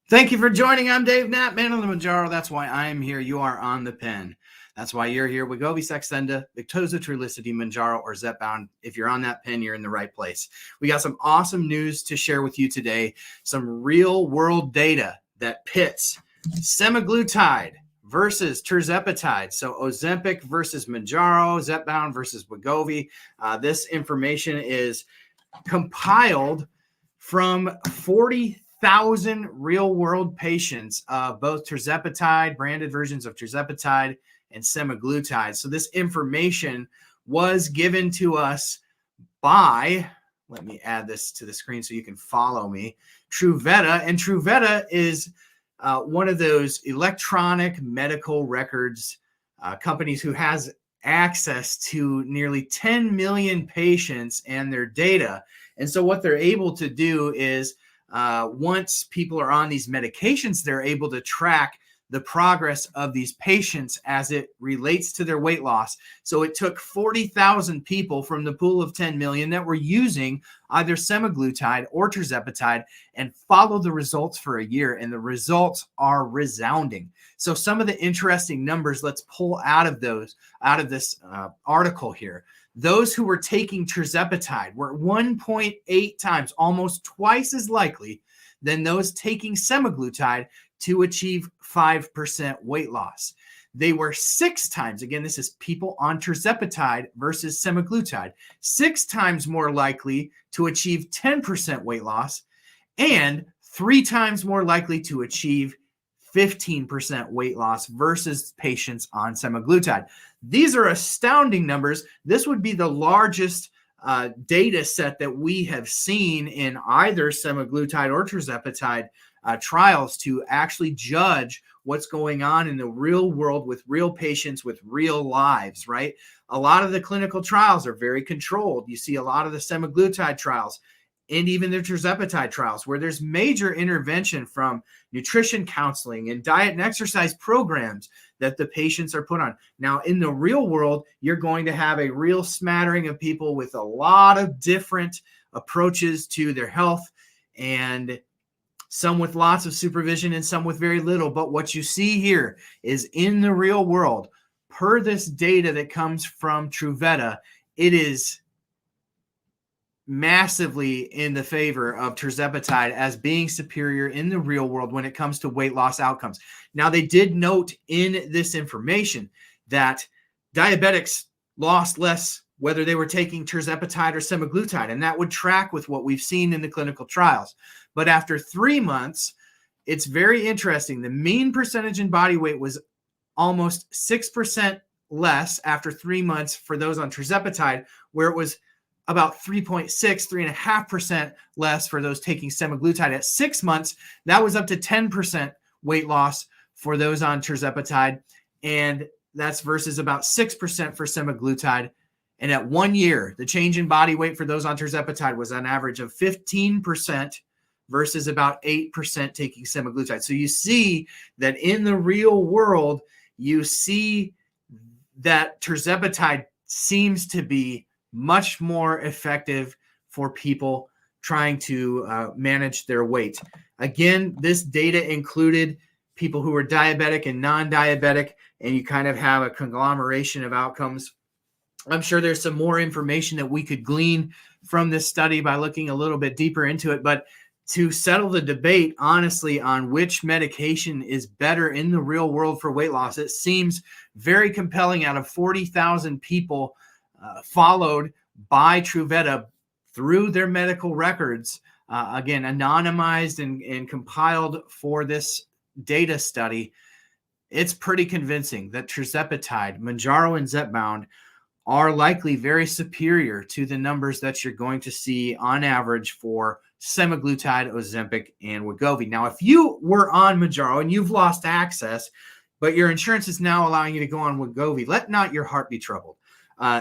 Thank you for joining. I'm Dave Knapp, man on the Mounjaro. That's why I'm here. You are on the pen. That's why you're here. Wegovy, Saxenda, Victoza, Trulicity, Mounjaro, or Zepbound. If you're on that pen, you're in the right place. We got some awesome news to share with you today. Some real-world data that pits semaglutide versus tirzepatide. So Ozempic versus Mounjaro, Zepbound versus Wegovy. This information is compiled from 40,000 real-world patients of both tirzepatide, branded versions of tirzepatide, and semaglutide. So this information was given to us by, let me add this to the screen so you can follow me, Truveta. And Truveta is one of those electronic medical records companies who has access to nearly 10 million patients and their data. And so what they're able to do is once people are on these medications, they're able to track the progress of these patients as it relates to their weight loss. So it took 40,000 people from the pool of 10 million that were using either semaglutide or tirzepatide and followed the results for a year. And the results are resounding. So some of the interesting numbers, let's pull out of this article here. Those who were taking tirzepatide were 1.8 times, almost twice as likely than those taking semaglutide to achieve 5% weight loss. They were 6 times, again, this is people on tirzepatide versus semaglutide, 6 times more likely to achieve 10% weight loss and 3 times more likely to achieve 15% weight loss versus patients on semaglutide. These are astounding numbers. This would be the largest data set that we have seen in either semaglutide or tirzepatide trials to actually judge what's going on in the real world with real patients with real lives, right? A lot of the clinical trials are very controlled. You see a lot of the semaglutide trials and even the tirzepatide trials where there's major intervention from nutrition counseling and diet and exercise programs that the patients are put on. Now, in the real world, you're going to have a real smattering of people with a lot of different approaches to their health, and some with lots of supervision and some with very little. But what you see here is in the real world, per this data that comes from Truveta, it is massively in the favor of tirzepatide as being superior in the real world when it comes to weight loss outcomes. Now, they did note in this information that diabetics lost less whether they were taking tirzepatide or semaglutide, and that would track with what we've seen in the clinical trials. But after 3 months, it's very interesting. The mean percentage in body weight was almost 6% less after 3 months for those on tirzepatide, where it was about 3.5% less for those taking semaglutide. At 6 months, that was up to 10% weight loss for those on tirzepatide, and that's versus about 6% for semaglutide. And at 1 year, the change in body weight for those on tirzepatide was an average of 15% versus about 8% taking semaglutide. So you see that in the real world, you see that tirzepatide seems to be much more effective for people trying to manage their weight. Again, this data included people who were diabetic and non-diabetic, and you kind of have a conglomeration of outcomes. I'm sure there's some more information that we could glean from this study by looking a little bit deeper into it. But to settle the debate, honestly, on which medication is better in the real world for weight loss, it seems very compelling. Out of 40,000 people followed by Truveta through their medical records, again, anonymized and compiled for this data study, it's pretty convincing that tirzepatide, Mounjaro, and Zepbound are likely very superior to the numbers that you're going to see on average for semaglutide, Ozempic, and Wegovy. Now, if you were on Mounjaro and you've lost access, but your insurance is now allowing you to go on Wegovy, let not your heart be troubled.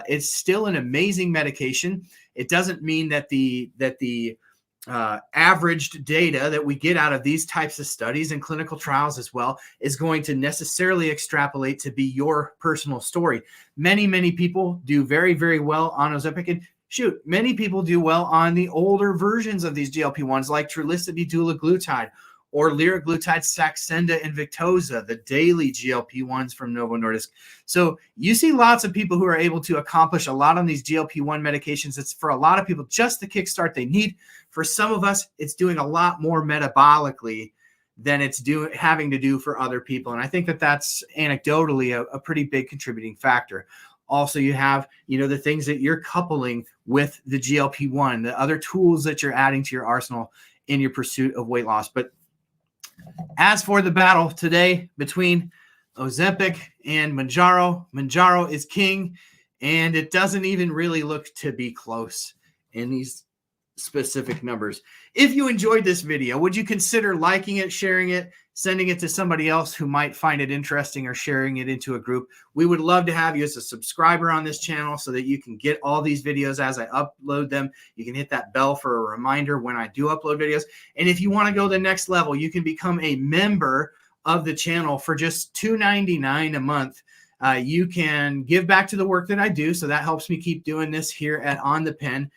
It's still an amazing medication. It doesn't mean that the averaged data that we get out of these types of studies and clinical trials as well is going to necessarily extrapolate to be your personal story. Many, many people do very, very well on Ozempic, and many people do well on the older versions of these GLP-1s like Trulicity, dulaglutide, or liraglutide, Saxenda, and Victoza, the daily GLP-1s from Novo Nordisk. So you see lots of people who are able to accomplish a lot on these GLP-1 medications. It's for a lot of people just the kickstart they need. For some of us, it's doing a lot more metabolically than it's having to do for other people. And I think that that's anecdotally a pretty big contributing factor. Also, you have, the things that you're coupling with the GLP-1, the other tools that you're adding to your arsenal in your pursuit of weight loss. But as for the battle today between Ozempic and Mounjaro, Mounjaro is king, and it doesn't even really look to be close in these specific numbers. If you enjoyed this video, would you consider liking it, sharing it, sending it to somebody else who might find it interesting, or sharing it into a group? We would love to have you as a subscriber on this channel so that you can get all these videos as I upload them. You can hit that bell for a reminder when I do upload videos. And if you want to go the next level, you can become a member of the channel for just $2.99 a month. You can give back to the work that I do, so that helps me keep doing this here at On the Pen.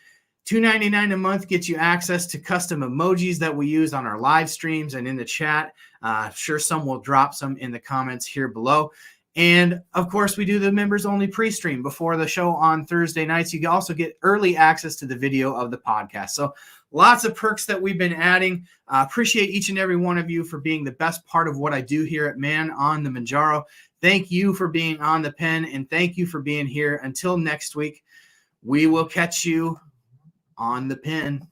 $2.99 a month gets you access to custom emojis that we use on our live streams and in the chat. Sure, some will drop some in the comments here below. And of course, we do the members only pre-stream before the show on Thursday nights. You can also get early access to the video of the podcast. So lots of perks that we've been adding. Appreciate each and every one of you for being the best part of what I do here at Man on the Mounjaro. Thank you for being on the pen, and thank you for being here. Until next week, we will catch you on the pen.